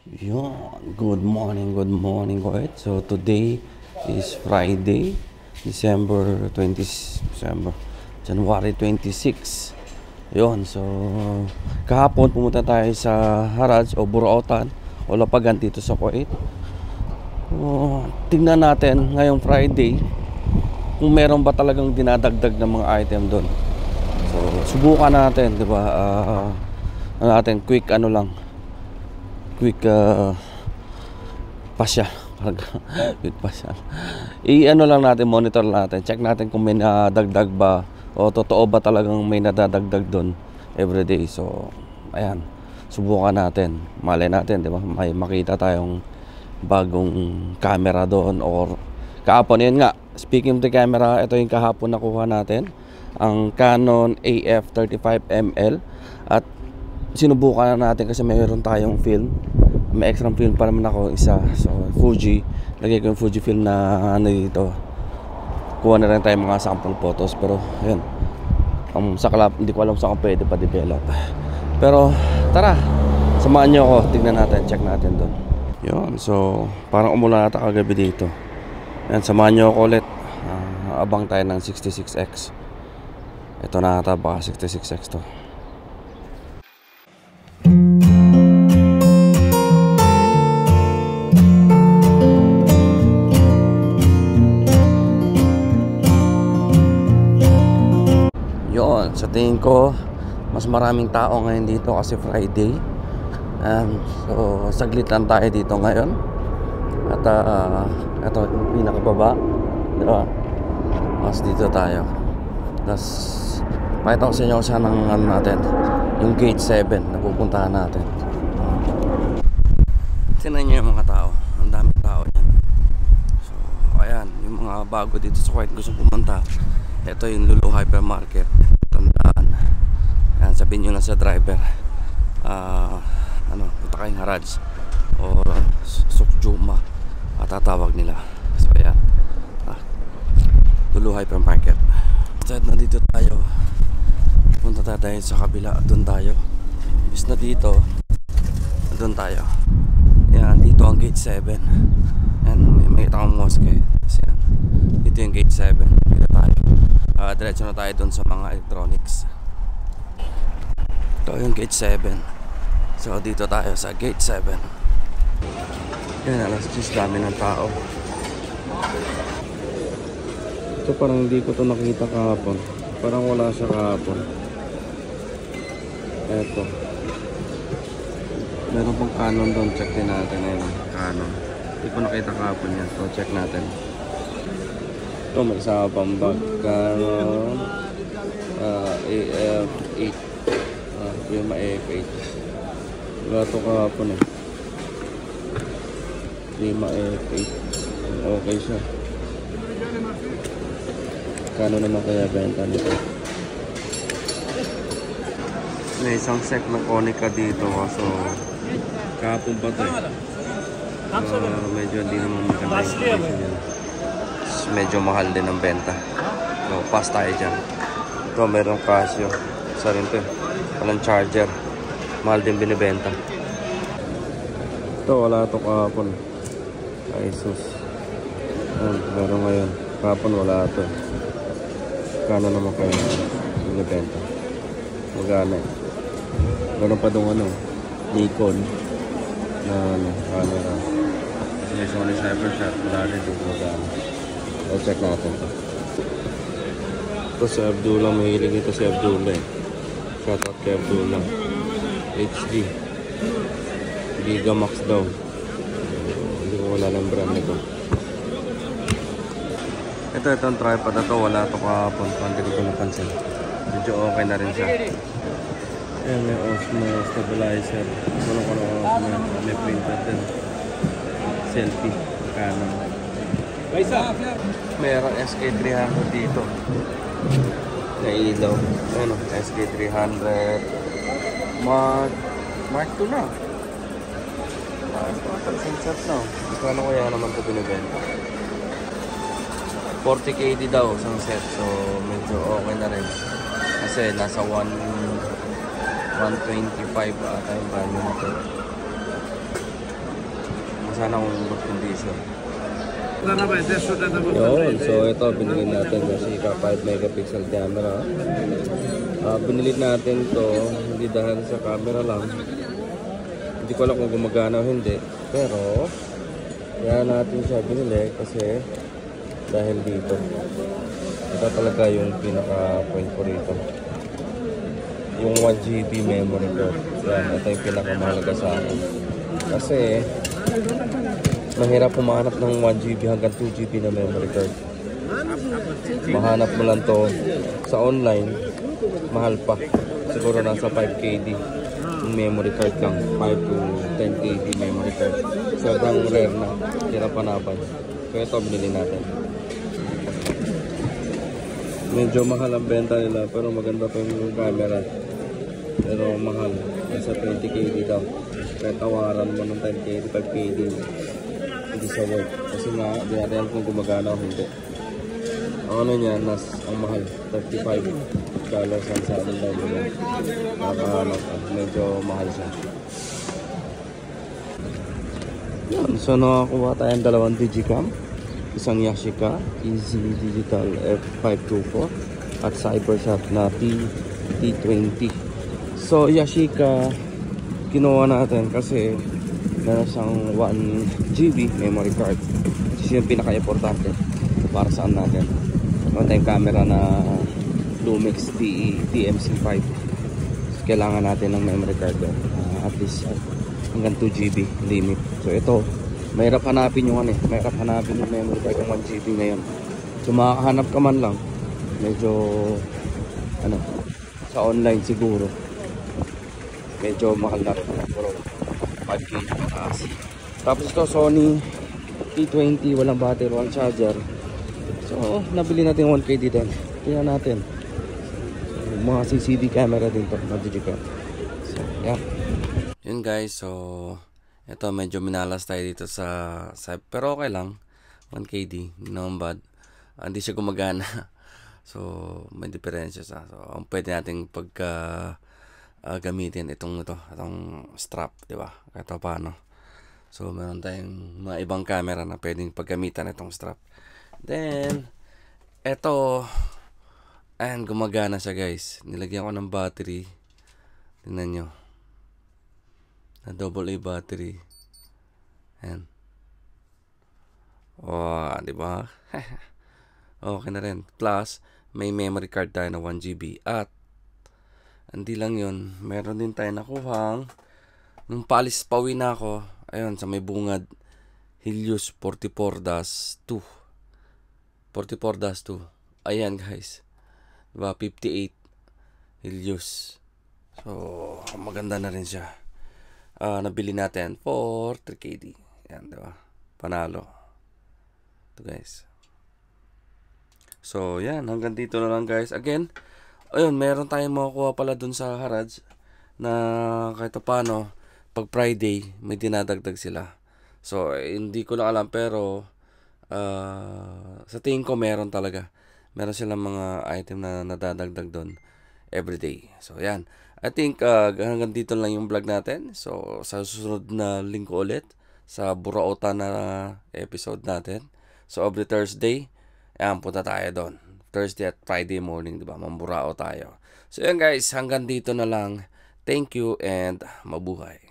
Yun, good morning ulit. So today is Friday, January 26. Yun, so kahapon pumunta tayo sa Haraj o Burautan o Lapagan dito sa Kuwait. Tingnan natin ngayong Friday kung meron ba talagang dinadagdag ng mga item doon. So subukan natin, 'di ba? Quick pasya. Quick pasya. Lang natin, monitor natin, check natin kung may nadagdag ba o totoo ba talagang may nadadagdag doon everyday. So ayan, subukan natin, malay natin, di ba, may makita tayong bagong camera doon. Or kahapon, yun nga, speaking of the camera, ito yung kahapon nakuha natin, ang Canon AF35mm. At sinubukan na natin kasi mayroon tayong film, may extra film pa naman ako isa. So Fuji, lagay ko yung Fuji film na dito. Kuha na rin tayo mga sample photos. Pero yun, sa club, hindi ko alam saan ko pwede pa develop. Pero tara, samahan nyo ako, tignan natin, check natin doon. Yun, so parang umulan nata kagabi dito. Yan, samahan nyo ako ulit. Abang tayo ng 66X. Ito na ata, baka 66X to. Sa tingin ko mas maraming tao ngayon dito kasi Friday. So saglit lang tayo dito ngayon. At ito pinakababa, diba? Mas dito tayo. Tapos pakita ko sa inyo saan ang natin, yung gate 7 na pupuntahan natin. Tingnan nyo yung mga tao, ang daming tao yan. So ayan, yung mga bago dito sa Kuwait gusto pumunta, ito yung Lulu Hypermarket. Tandaan, ayan, sabihin nyo lang sa driver, punta kayong Haraj o Sukjuma, tatawag nila. So ayan, Lulu Hypermarket. So nandito tayo, punta tayo sa kabila, doon tayo. Bis na dito, doon tayo. Yan, dito ang gate 7. Yan, may itang mosque. Kasi yan, dito yung gate 7. Dito tayo. Diretso na tayo dun sa mga electronics. Ito yung gate 7. So dito tayo sa gate 7. Yan, alas 10, dami ng tao. Ito parang hindi ko to nakita kahapon. Parang wala siya kahapon. Eto, meron pang Canon doon, check din natin. Ayan, Canon, hindi ko nakita kahapon yan. So check natin. Ito may isa pang bag, Canon AF8, yung AF8. Wala ito kahapon eh. Lima AF8, okay siya. Kano naman kaya benta nito? May isang set ng Konica dito, so kahapon pa ito eh. Medyo hindi naman maganda yung condition yan. Medyo mahal din ang benta. So pass tayo dyan. Ito merong Casio, isa rin ito eh, walang charger, mahal din binibenta. Ito wala ito kahapon, Asus. Meron ngayon, kahapon wala ito. Kano naman kayo binibenta? Magana eh. Meron pa doon Nikon na camera. May Sony Cybershot, wala rin doon magana. O check natin ito. Ito si Abdullah, mahilig ito si Abdullah eh. Shoutout kay Abdullah. HD Gigamax daw. Hindi ko wala ng brand nito. Itong tripod na ito, wala ito kahapon. Hindi ko napansin. Medyo okay na rin siya. Ayan, may Osmo stabilizer. May printer din. Selfie, Canon. Merong SK300 dito na ilaw. Ano, SK300 Mark 2 na. Sensat na. Kano kaya naman ito binibenta? 40KD daw isang set. So medyo okay na rin. Kasi nasa 125 ata yung value nito. sana kung good condition. Yun, so ito binili natin kasi 5 megapixel camera. Binili natin to hindi dahil sa camera lang. Hindi ko alam kung gumagana o hindi, pero kaya natin siya binili kasi dahil dito. Ito talaga yung pinaka point ko rito. Yung 1GB memory ko. Yan, ito yung pinakamahalaga sa akin. Kasi mahirap pumanap ng 1GB hanggang 2GB na memory card. Mahanap mo lang to sa online, mahal pa. Siguro nasa 5KD yung memory card lang. 5 to 10KD memory card. Sobrang rare na, hirap hanapan. So ito binili natin. Medyo mahal ang benta nila pero maganda pa yung camera. Pero mahal, nasa 20KD daw. Kaya tawaran mo ng 10KD, 5KD. Hindi sa work. Kasi nga, diyan kung gumagana o hindi. Ang ano niya, ang mahal, $35 ang sa atin daw nila. Medyo mahal siya. Yan, so nakakuha tayong dalawang Digicam. Isang Yashica Easy Digital F524 at Cybershot na T20. So Yashica kinuha natin kasi meron siyang 1GB memory card. Kasi yung pinaka-importante para saan natin. Meron tayong camera na Lumix TMC5. So, kailangan natin ng memory card doon. At least hanggang 2GB limit. So ito, mahirap hanapin yung mahirap hanapin yung memory card yung 1GB ngayon. So makakahanap ka man lang, medyo sa online siguro medyo mahal na rin. Pero 5K mataas. Tapos ito Sony T20, walang battery, walang charger. So nabili natin 1KD din. Tingnan natin. So, mga CCD camera din to na Digicam. So yeah. Yun guys, so ito medyo minalas tayo dito sa pero okay lang. 1KD, hindi naman bad. Hindi siya gumagana. So may diferensya sa. So ang pwede nating gamitin itong strap, di ba? Kahit paano. So meron tayong mga ibang camera na pwedeng paggamitan itong strap. Then ito ayan, gumagana siya guys. Nilagyan ko ng battery. Tingnan nyo. Na AA battery. Ayan. Oh, di ba? Okay na rin. Plus, may memory card tayo na 1GB. At, hindi lang yun. Meron din tayo nakuhang. Nung pauwi na ako, ayun, sa may bungad, Helios 44-2. 44-2. Ayan, guys. Diba? 58 Helios. So, maganda na rin siya. Nabili natin for 3KD. Ayan, diba? Panalo. Ito, guys. So, yan. Hanggang dito na lang, guys. Again, ayun, meron tayong makukuha pala dun sa Harrods na kahit paano, pag Friday, may dinadagdag sila. So, hindi ko lang alam, pero sa tingin ko meron talaga. Meron silang mga item na nadadagdag doon everyday. So, yan. I think hanggang dito lang yung vlog natin. So, sa susunod na linggo ulit, sa Buraota na episode natin. So, every Thursday, ayan, punta tayo doon. Thursday at Friday morning, diba? Mamburao tayo. So, yan guys, hanggang dito na lang. Thank you and mabuhay.